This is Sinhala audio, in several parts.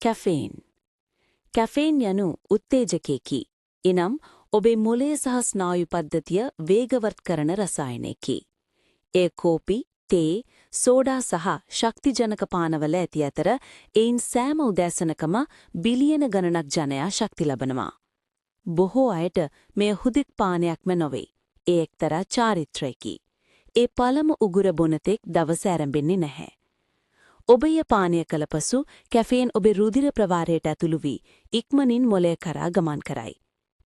කැෆේන්. කැෆේන් යනු උත්තේජකයකි. එනම් ඔබේ මොළය සහ ස්නායු පද්ධතිය වේගවත් කරන රසායනයකි. එය කෝපි, තේ, සෝඩා සහ ශක්තිජනක පානවල ඇති අතර එයින් සෑම උදෑසනකම බිලියන ගණනක් ජනයා ශක්ති ලබනවා. බොහෝ අයට මෙය හුදෙක් පානයක්ම නොවේ. ඒ එක්තරා චාරිත්‍රයකි. ඒ පළමු උගුර බොනතෙක් දවස ඇරඹෙන්නේ නැහැ. ඔබ ය පානය කළ පසු කැෆේන් ඔබේ රුධිර ප්‍රවාහයට ඇතුළු වී ඉක්මනින් මොළය කරා ගමන් කරයි.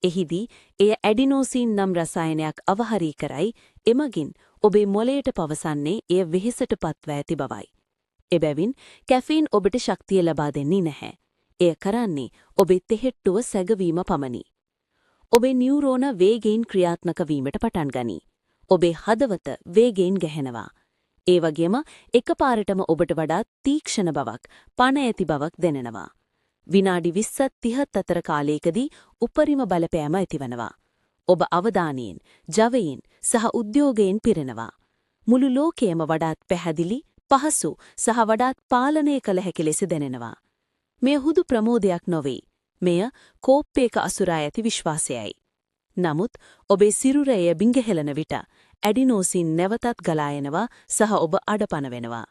එහිදී එය ඇඩිනෝසින් නම් රසායනයක් අවහරී කරයි. එමගින් ඔබේ මොළයට පවසන්නේ එය වෙහෙසට පත්ව ඇති බවයි. එබැවින් කැෆීන් ඔබට ශක්තිය ලබා දෙන්නේ නැහැ. එය කරන්නේ ඔබේ තෙහෙට්ටුව සැගවීම පමණි. ඔබේ නියුරෝන වේගයෙන් ක්‍රියාත්මක වීමට පටන් ගනී. ඔබේ හදවත වේගයෙන් ගැහෙනවා. ඒ වගේම එකපාරටම ඔබට වඩා තීක්ෂණ බවක්, පණ ඇති බවක් දැනෙනවා. විනාඩි 20-30 අතර කාලයකදී උපරිම බලපෑම ඇතිවනවා. ඔබ අවධානයෙන්, ජවයෙන් සහ උද්‍යෝගයෙන් පිරෙනවා. මුළු ලෝකයම වඩාත් පැහැදිලි, පහසු සහ වඩාත් පාලනය කළ හැකි ලෙස දැනෙනවා. මෙය හුදු ප්‍රමෝදයක් නොවේ. මෙය කෝප්පයක අසුරා ඇති විශ්වාසයයි. නමුත් ඔබේ සිරුරය බිංගෙහෙලන විට ඇඩිනෝසින් නැවතත් ගලා එනවා සහ ඔබ අඩපණ වෙනවා.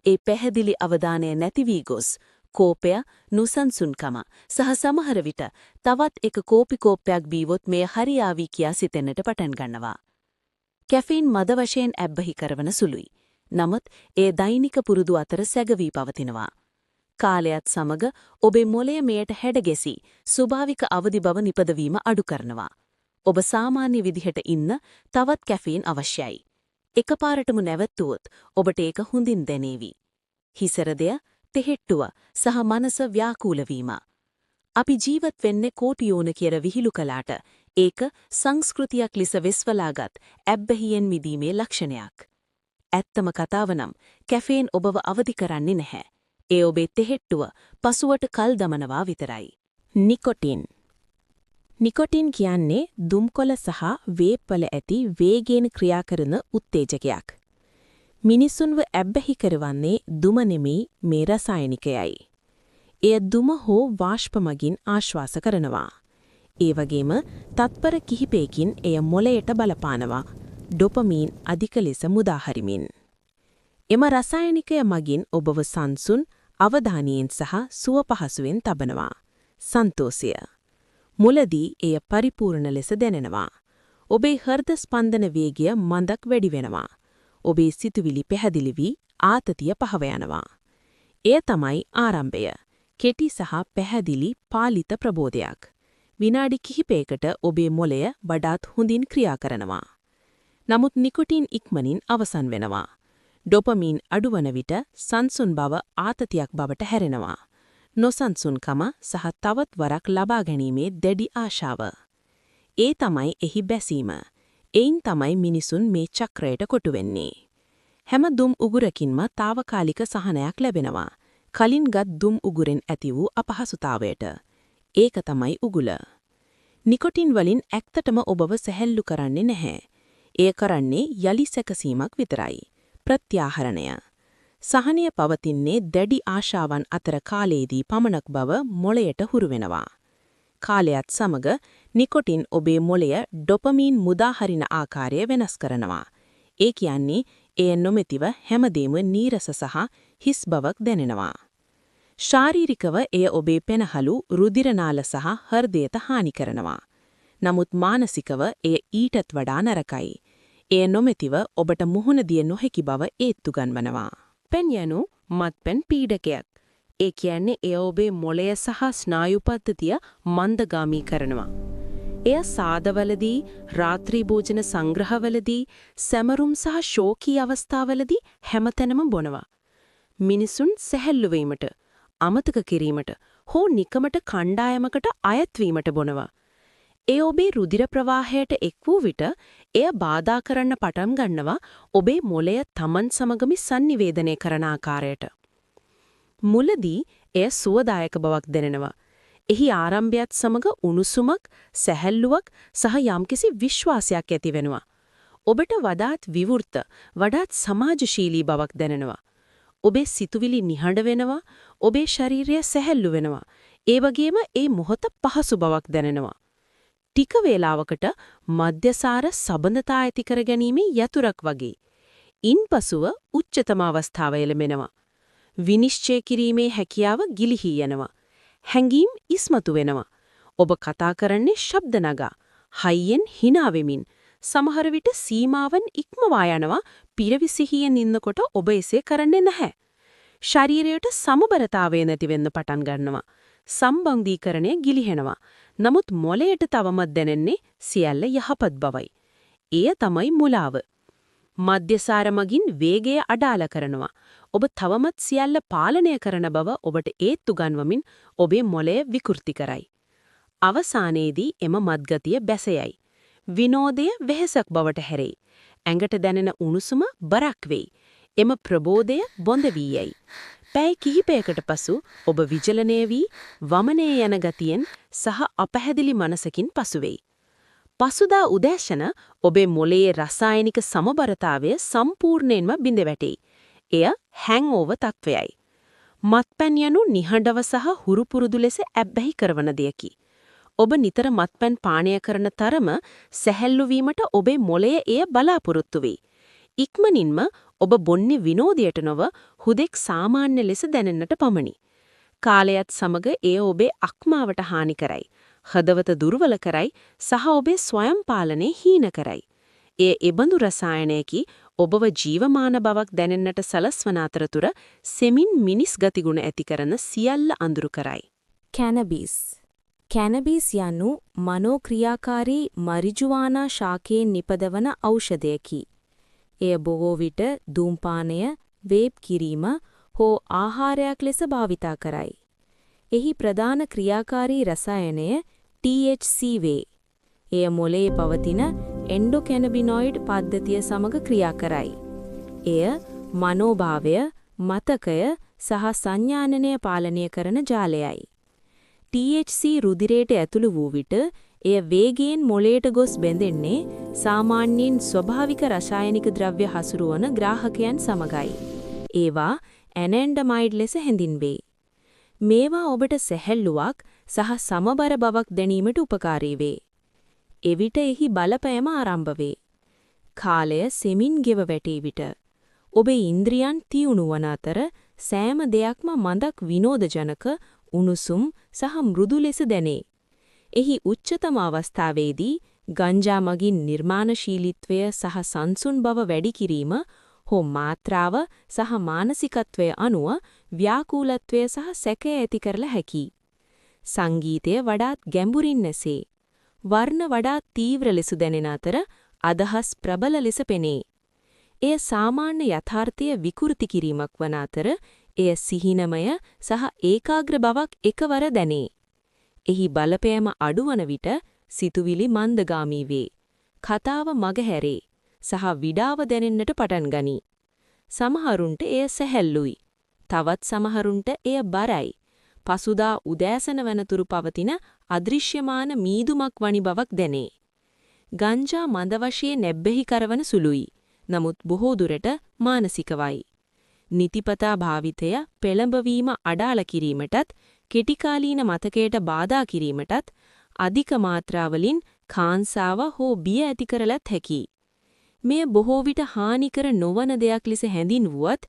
ඒ පැහැදිලි අවධානය නැති වී ගොස් කෝපය, නුසන්සුන්කම සහ සමහර විට තවත් එක කෝපි කෝප්පයක් බීවොත් මෙය හරියාවි කියා සිතෙන්නට පටන් ගන්නවා. කැෆීන් මද වශයෙන් ඇබ්බැහි කරවන සුළුයි. නමුත් ඒ දෛනික පුරුදු අතර සැගවී පවතිනවා. කාලයත් සමග ඔබේ මොළය මෙයට හැඩගැසී ස්වභාවික අවදි බව නිපදවීම අඩු කරනවා. ඔබ සාමාන්‍ය විදිහට ඉන්න තවත් කැෆීන් අවශ්‍යයි. එකපාරටම නැවතුවොත් ඔබට ඒක හොඳින් දැනේවි. හිසරදය, තෙහෙට්ටුව සහ මනස ව්‍යාකූල වීම. අපි ජීවත් වෙන්නේ කෝටියෝන කියර විහිළු කළාට ඒක සංස්කෘතියක් ලෙස වෙස්වලාගත් ඇබ්බැහියෙන් මිදීමේ ලක්ෂණයක්. ඇත්තම කතාව නම් කැෆේන් ඔබව අවදි කරන්නේ නැහැ. ඒ ඔබේ තෙහෙට්ටුව පසුවට කල් දමනවා විතරයි. නිකොටින්. නිකොටින් කියන්නේ දුම්කොළ සහ වේප්වල ඇති වේගයෙන් ක්‍රියා කරන උත්තේජකයක්. මිනිසුන්ව ඇබ්බැහි කරවන්නේ දුම නෙමෙයි මේ රසායනිකයයි. එය දුම හෝ වාෂ්ප මගින් ආශ්වාස කරනවා. ඒ වගේම තත්පර කිහිපයකින් එය මොළයට බලපානවා. ඩොපමීන් අධික ලෙස මුදාහරිමින්. එම රසායනිකය මගින් ඔබව සංසුන්, අවධානයෙන් සහ සුව පහසුවෙන් තබනවා. සන්තෝෂය. මුලදී එය පරිපූර්ණ ලෙස දැනෙනවා. ඔබේ හෘද ස්පන්දන වේගය මඳක් වැඩි වෙනවා. ඔබේ සිතුවිලි පැහැදිලි වී ආතතිය පහව යනවා. එය තමයි ආරම්භය. කෙටි සහ පැහැදිලි පාලිත ප්‍රබෝධයක්. විනාඩි කිහිපයකට ඔබේ මොළය වඩාත් හොඳින් ක්‍රියා කරනවා. නමුත් නිකොටින් ඉක්මනින් අවසන් වෙනවා. ඩොපමීන් අඩුවන විට සංසුන් බව ආතතියක් බවට හැරෙනවා. නොසන්සුන්කම සහ තවත් වරක් ලබා ගැනීමේ දැඩි ආශාව. ඒ තමයි එහි බැසීම. එයින් තමයි මිනිසුන් මේ චක්‍රයට කොටු වෙන්නේ. හැම දුම් උගුරකින්ම తాවකාලික සහනයක් ලැබෙනවා. කලින් ගත් දුම් උගුරෙන් ඇති වූ අපහසුතාවයට. ඒක තමයි උගුල. නිකොටින් වලින් ඇත්තටම ඔබව සැහැල්ලු කරන්නේ නැහැ. එය කරන්නේ යලි සැකසීමක් විතරයි. ප්‍රත්‍යාහරණය. සහනය පවතින්නේ දැඩි ආශාවන් අතර කාලයේදී පමණක් බව මොළයට හුරු වෙනවා. කාලයත් සමග නිකොටින් ඔබේ මොළය ඩොපමීන් මුදාහරින ආකාරය වෙනස් කරනවා. ඒ කියන්නේ එය නොමැතිව හැමදේම නීරස සහ හිස් බවක් දැනෙනවා. ශාරීරිකව එය ඔබේ පෙනහළු, රුධිරනාල සහ හෘදයට හානි කරනවා. නමුත් මානසිකව එය ඊටත් වඩා නරකයි. එය නොමැතිව ඔබට මුහුණ දිය නොහැකි බව ඒත්තු ගන්වනවා. පෙන් යනු මත්පැන් පීඩකයක්. ඒ කියන්නේ එය ඔබේ මොළය සහ ස්නායු පද්ධතිය මන්දගාමී කරනවා. එය සාදවලදී, රාත්‍රී භෝජන සංග්‍රහවලදී, සැමරුම් සහ ශෝකී අවස්ථාවලදී හැමතැනම බොනවා. මිනිසුන් සැහැල්ලු වීමට, අමතක කිරීමට හෝ නිකමට කණ්ඩායමකට අයත් වීමට බොනවා. ඒ ඔබේ රුධිර ප්‍රවාහයට එක් වූ විට එය බාධා කරන්න පටන් ගන්නවා ඔබේ මොළය තමන් සමගම සංනිවේදනය කරන ආකාරයට. මුලදී එය සුවදායක බවක් දැනෙනවා. එහි ආරම්භයත් සමග උණුසුමක්, සැහැල්ලුවක් සහ යම්කිසි විශ්වාසයක් ඇති වෙනවා. ඔබට වඩාත් විවෘත, වඩාත් සමාජශීලී බවක් දැනෙනවා. ඔබේ සිතුවිලි නිහඬ වෙනවා, ඔබේ ශරීරය සැහැල්ලු වෙනවා. ඒ වගේම ඒ මොහොත පහසු බවක් දැනෙනවා. ටික වේලාවකට මධ්‍යසාර සබඳතා ඇති කර ගැනීමේ යතුරක් වගේ. ඉන්පසුව උච්චතම අවස්ථාව එළඹෙනවා. විනිශ්චය කිරීමේ හැකියාව ගිලිහී යනවා. හැඟීම් ඉස්මතු වෙනවා. ඔබ කතා කරන්නේ ශබ්ද නගා, හයියෙන් hina වෙමින්. සමහර විට සීමාවන් ඉක්මවා යනවා. පිරවිසිහියෙන් ඉන්නකොට ඔබ එසේ කරන්නේ නැහැ. ශරීරයට සමබරතාවය නැති වෙන්න පටන් ගන්නවා. සම්බන්ධීකරණය ගිලිහෙනවා. නමුත් මොළයට තවමත් දැනෙන්නේ සියල්ල යහපත් බවයි. එය තමයි මුලාව. මධ්‍යසාර මගින් වේගය අඩාල කරනවා. ඔබ තවමත් සියල්ල පාලනය කරන බව ඔබට ඒත්තු ගන්වමින් ඔබේ මොළය විකෘති කරයි. අවසානයේදී එම මත්ගතිය බැසයයි. විනෝදය වෙහෙසක් බවට හැරෙයි. ඇඟට දැනෙන උණුසුම බරක් වෙයි. එම ප්‍රබෝධය බොඳ වී යයි. පැය කිහිපයකට පසු ඔබ විචලනය වී වමනේ යන ගතියෙන් සහ අපැහැදිලි මනසකින් පසුවෙයි. පසුදා උදෑසන ඔබේ මොළයේ රසායනික සමබරතාවය සම්පූර්ණයෙන්ම බිඳ වැටෙයි. එය හැන්ගෝවර් තත්වයයි. මත්පැන් යනු නිහඬව සහ හුරුපුරුදු ලෙස ඇබ්බැහි කරන දෙයකි. ඔබ නිතර මත්පැන් පානය කරන තරම සැහැල්ලු වීමට ඔබේ මොළය එය බලාපොරොත්තු වෙයි. ඉක්මනින්ම ඔබ බොන්නේ විනෝදයට නොව හුදෙක් සාමාන්‍ය ලෙස දැනෙන්නට පමණි. කාලයත් සමග එය ඔබේ අක්මාවට හානි කරයි. හදවත දුර්වල කරයි සහ ඔබේ ස්වයං පාලනය හීන කරයි. එය එබඳු රසායනයකි ඔබව ජීවමාන බවක් දැනෙන්නට සලස්වන අතරතුර සෙමින් මිනිස් ගතිගුණ ඇති කරන සියල්ල අඳුරු කරයි. කැනබිස්. කැනබිස් යනු මනෝක්‍රියාකාරී මරිජුවානා ශාකයෙන් නිපදවන ඖෂධයකි. එය බොහෝ විට ධූම්පානය, වේප් කිරීම හෝ ආහාරයක් ලෙස භාවිතා කරයි. එහි ප්‍රධාන ක්‍රියාකාරී රසායනය THC වේ. එය මොළයේ පවතින එන්ඩොකැනබිනොයිඩ් පද්ධතිය සමග ක්‍රියා කරයි. එය මනෝභාවය, මතකය සහ සංඥානනය පාලනය කරන ජාලයයි. THC රුධිරයට ඇතුළු වූ විට එය වේගයෙන් මොළයට ගොස් බැඳෙන්නේ සාමාන්‍යයෙන් ස්වභාවික රසායනික ද්‍රව්‍ය හසුරුවන ග්‍රාහකයන් සමගයි. ඒවා ඇනැන්ඩමයිඩ් ලෙස හැඳින්වේ. මේවා ඔබට සැහැල්ලුවක් සහ සමබර බවක් දැනීමට උපකාරී වේ. එවිට එහි බලපෑම ආරම්භ වේ. කාලය සෙමින් ගෙව වැටී විට ඔබේ ඉන්ද්‍රියන් තියුණු වන අතර සෑම දෙයක්ම මඳක් විනෝදජනක, උණුසුම් සහ මෘදු ලෙස දැනේ. එහි උච්චතම අවස්ථාවේදී ගංජා මගින් නිර්මාණශීලීත්වය සහ සංසුන් බව වැඩි කිරීම හෝ මාත්‍රාව සහ මානසිකත්වය අනුව ව්‍යාකූලත්වය සහ සැකය ඇති කරලා හැකි. සංගීතය වඩාත් ගැඹුරින් නැසේ. වර්ණ වඩාත් තීව්‍ර ලෙස දැනෙන අතර අදහස් ප්‍රබල ලෙස පෙනේ. එය සාමාන්‍ය යථාර්ථය විකෘති කිරීමක් වන අතර එය සිහිනමය සහ ඒකාග්‍ර බවක් එකවර දැනේ. එහි බලපෑම අඩුවන විට සිතුවිලි මන්දගාමී වේ. කතාව මගහැරේ සහ විඩාව දැනෙන්නට පටන් ගනී. සමහරුන්ට එය සැහැල්ලුයි. තවත් සමහරුන්ට එය බරයි. පසුදා උදෑසන වනතුරු පවතින අදෘශ්‍යමාන මීදුමක් වනි බවක් දැනේ. ගංජා මන්ද වශයෙන් නැබ්බෙහි කරවන සුළුයි. නමුත් බොහෝ දුරට මානසිකවයි. නිතිපතා භාවිතය පෙළඹවීම අඩාල කිරීමටත්, කෙටිකාලීන මතකයට බාධා කිරීමටත්, අධික මාත්‍රාවලින් කාංසාව හෝ බිය ඇති කරලත් හැකියි. මෙය බොහෝ විට හානිකර නොවන දෙයක් ලෙස හැඳින්වුවත්,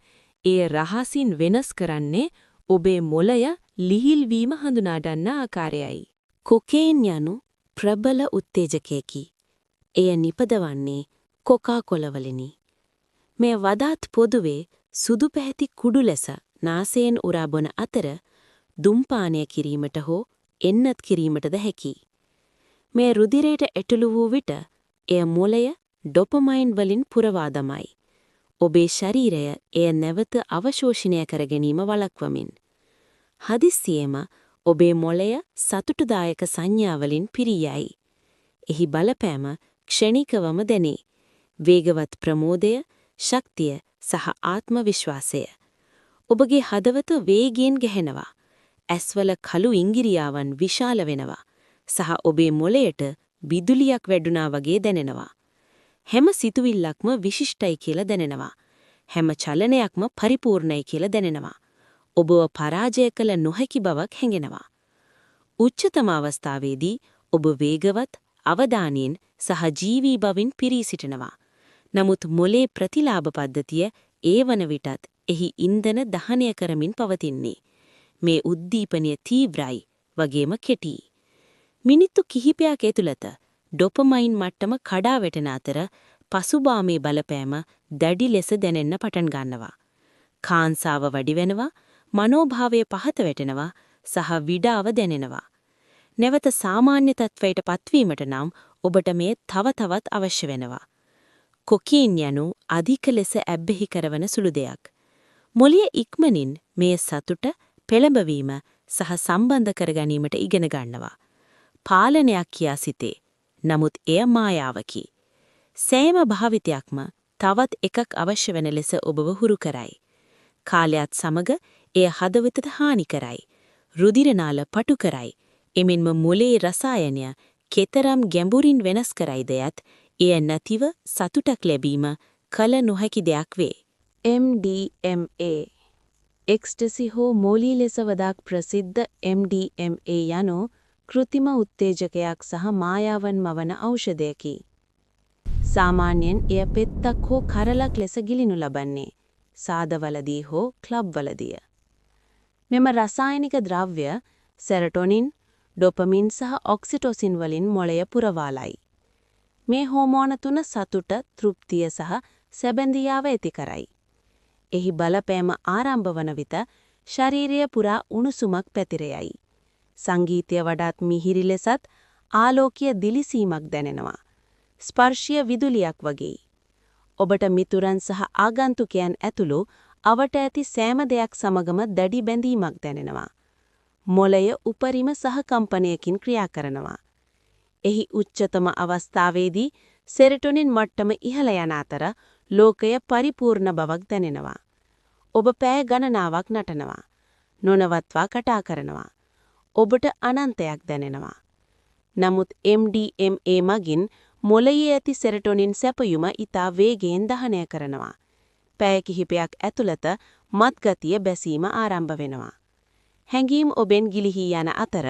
එය රහසින් වෙනස් කරන්නේ ඔබේ මොළය ලිහිල් වීම හඳුනා ගන්නා ආකාරයයි. කොකේන් යනු ප්‍රබල උත්තේජකයකි. එය නිපදවන්නේ කොකා කොළවලිනි. මේ වඩාත් පොදුවේ සුදු පැහැති කුඩු ලෙස නාසයෙන් උරා බොන අතර දුම්පානය කිරීමට හෝ එන්නත් කිරීමටද හැකියි. මේ රුධිරයට ඇතුළු වූ විට එය මොළය ඩොපමයින් වලින් පුරවා දමයි. ඔබේ ශරීරය එය නැවත අවශෝෂණය කර ගැනීම වළක්වමින්. හදිස්සියෙම ඔබේ මොළය සතුටුදායක සංඥාවලින් පිරී යයි. එහි බලපෑම ක්ෂණිකවම දැනේ. වේගවත් ප්‍රමෝදය, ශක්තිය සහ ආත්ම විශ්වාසය. ඔබගේ හදවත වේගයෙන් ගැහෙනවා. ඇස්වල කළු ඉංගිරියාවන් විශාල වෙනවා. සහ ඔබේ මොළයට විදුලියක් වැදුනා වගේ දැනෙනවා. හැම සිතුවිල්ලක්ම විශිෂ්ටයි කියලා දැනෙනවා. හැම චලනයක්ම පරිපූර්ණයි කියලා දැනෙනවා. ඔබව පරාජය කළ නොහැකි බවක් හැඟෙනවා. උච්චතම අවස්ථාවේදී ඔබ වේගවත්, අවධානයෙන් සහ ජීවී බවින් පිරී සිටිනවා. නමුත් මොලේ ප්‍රතිලාභ පද්ධතිය ඒ වන විටත් එහි ඉන්ධන දහනය කරමින් පවතින්නේ. මේ උද්දීපනය තීව්‍රයි වගේම කෙටි. මිනිත්තු කිහිපයක් ඇතුළත ඩොපමයින් මට්ටම කඩා වැටෙන අතර පසුබාමේ බලපෑම දැඩි ලෙස දැනෙන්න පටන් ගන්නවා. කාන්සාව වැඩි වෙනවා, මනෝභාවය පහත වැටෙනවා සහ විඩාව දැනෙනවා. නැවත සාමාන්‍ය තත්වයට පත්වීමට නම් ඔබට මේ තව තවත් අවශ්‍ය වෙනවා. කොකීන් යනු අධික ලෙස ඇබ්බැහි කරවන සුළු දෙයක්. මොළිය ඉක්මනින් මේ සතුට, පෙළඹවීම සහ සම්බන්ධ කර ගැනීමට ඉගෙන ගන්නවා. පාලනයක් කියා සිතේ. නමුත් එය මායාවකි. සෑම භාවිතයක්ම තවත් එකක් අවශ්‍ය වෙන ලෙස ඔබව හුරු කරයි. කාලයත් සමග එය හදවතට හානි කරයි. රුධිරනාල පටු කරයි. එමෙන්ම මොලේ රසායනය කෙතරම් ගැඹුරින් වෙනස් කරයිද යත් එය නැතිව සතුටක් ලැබීම කල නොහැකි දෙයක් වේ. MDMA එක්ස්ටසි හෝ මෝලී ලෙස වඩාත් ප්‍රසිද්ධ MDMA යනු කෘත්‍රිම උත්තේජකයක් සහ මායාවන් මවන ඖෂධයකි. සාමාන්‍යයෙන් එය පෙත්තක් හෝ කරලක් ලෙස ගිලිනු ලබන්නේ සාදවලදී හෝ ක්ලබ්වලදී. මෙම රසායනික ද්‍රව්‍ය සෙරටොනින්, ඩොපමින් සහ ඔක්සිටොසින් වලින් මොළය පුරවාලයි. මේ හෝමෝන තුන සතුට, තෘප්තිය සහ සැබඳියාව ඇති කරයි. එහි බලපෑම ආරම්භ වන විට ශරීරය පුරා උණුසුමක් පැතිරෙයි. සංගීතය වඩාත් මිහිරි ලෙසත් ආලෝකීය දිලිසීමක් දැනෙනවා. ස්පර්ශීය විදුලියක් වගේ. ඔබට මිතුරන් සහ ආගන්තුකයන් ඇතුළු අවට ඇති සෑම දෙයක් සමගම දැඩි බැඳීමක් දැනෙනවා. මොළය උපරිම සහකම්පනයකින් ක්‍රියා කරනවා. එහි උච්චතම අවස්ථාවේදී සෙරටොනින් මට්ටම ඉහළ යන අතර ලෝකය පරිපූර්ණ බවක් දැනෙනවා. ඔබ පැය ගණනාවක් නටනවා. නොනවත්වා කතා කරනවා. ඔබට අනන්තයක් දැනෙනවා. නමුත් MDMA මගින් මොළයේ ඇති සෙරටොනින් සැපයුම ඉතා වේගයෙන් දහනය කරනවා. පැය කිහිපයක් ඇතුළත මත්ගතිය බැසීම ආරම්භ වෙනවා. හැඟීම් ඔබෙන් ගිලිහී යන අතර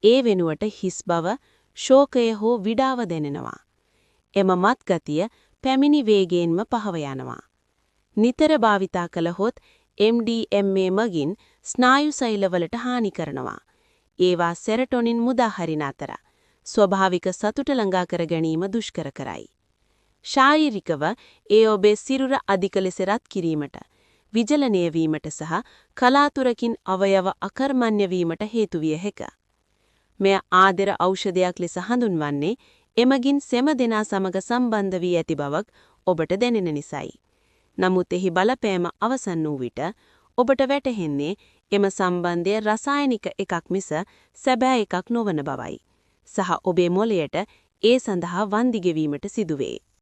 ඒ වෙනුවට හිස් බව, ශෝකය හෝ විඩාව දැනෙනවා. එම මත්ගතිය පැමිණි වේගයෙන්ම පහව යනවා. නිතර භාවිතා කළහොත් MDMA මගින් ස්නායු සෛලවලට හානි කරනවා. ඒවා සෙරටොනින් මුදා හරින අතර ස්වභාවික සතුට ළඟා කර ගැනීම දුෂ්කර කරයි. ශාරීරිකව ඒ ඔබේ සිරුර අධික ලෙස රත් කිරීමට, විජලනය වීමට සහ කලාතුරකින් අවයව අකර්මණ්‍ය වීමට හේතු විය හැක. මෙය ආදර ඖෂධයක් ලෙස හඳුන්වන්නේ එමගින් සෙම දෙනා සමග සම්බන්ධ වී ඇති බවක් ඔබට දැනෙන නිසයි. නමුත් එහි බලපෑම අවසන් වූ විට ඔබට වැටහෙන්නේ එම සම්බන්ධය රසායනික එකක් මිස සැබෑ එකක් නොවන බවයි. සහ ඔබේ මොළයට ඒ සඳහා වන්දි ගෙවීමට සිදුවේ.